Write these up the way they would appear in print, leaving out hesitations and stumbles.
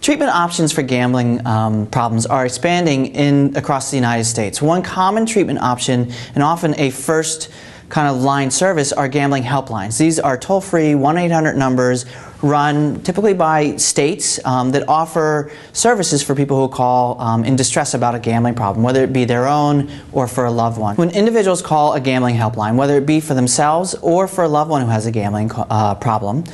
Treatment options for gambling problems are expanding across the United States. One common treatment option, and often a first kind of line service, are gambling helplines. These are toll-free 1-800 numbers run typically by states that offer services for people who call in distress about a gambling problem, whether it be their own or for a loved one. When individuals call a gambling helpline, whether it be for themselves or for a loved one who has a gambling problem,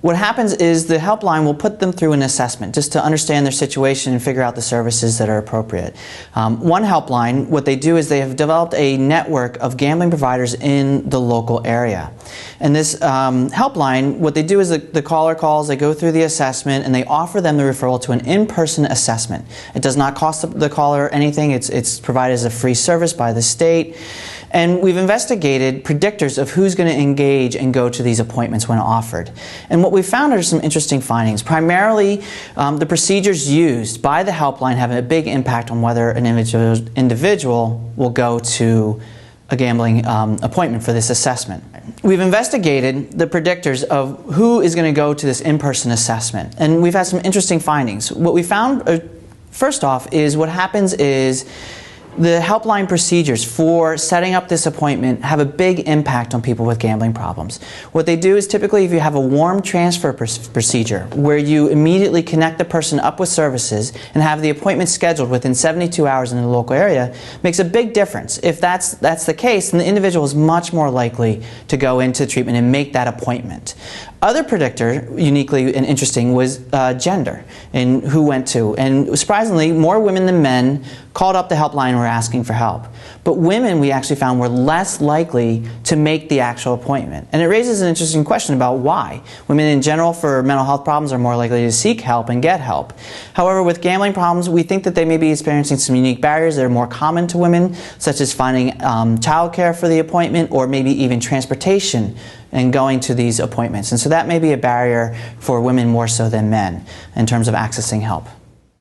what happens is the helpline will put them through an assessment just to understand their situation and figure out the services that are appropriate. One helpline, what they do is they have developed a network of gambling providers in the local area. And this helpline, what they do is the caller calls, they go through the assessment, and they offer them the referral to an in-person assessment. It does not cost the caller anything. It's provided as a free service by the state. And we've investigated predictors of who's going to engage and go to these appointments when offered. And what we found are some interesting findings. Primarily, the procedures used by the helpline have a big impact on whether an individual will go to a gambling appointment for this assessment. We've investigated the predictors of who is going to go to this in-person assessment. And we've had some interesting findings. What we found, first off, is what happens is the helpline procedures for setting up this appointment have a big impact on people with gambling problems. What they do is typically if you have a warm transfer procedure where you immediately connect the person up with services and have the appointment scheduled within 72 hours in the local area, makes a big difference. If that's the case, then the individual is much more likely to go into treatment and make that appointment. Other predictor, uniquely and interesting, was gender and who went to. And surprisingly, more women than men called up the helpline and were asking for help. But women, we actually found, were less likely to make the actual appointment. And it raises an interesting question about why. Women in general for mental health problems are more likely to seek help and get help. However, with gambling problems, we think that they may be experiencing some unique barriers that are more common to women, such as finding childcare for the appointment or maybe even transportation and going to these appointments. And so that may be a barrier for women more so than men in terms of accessing help.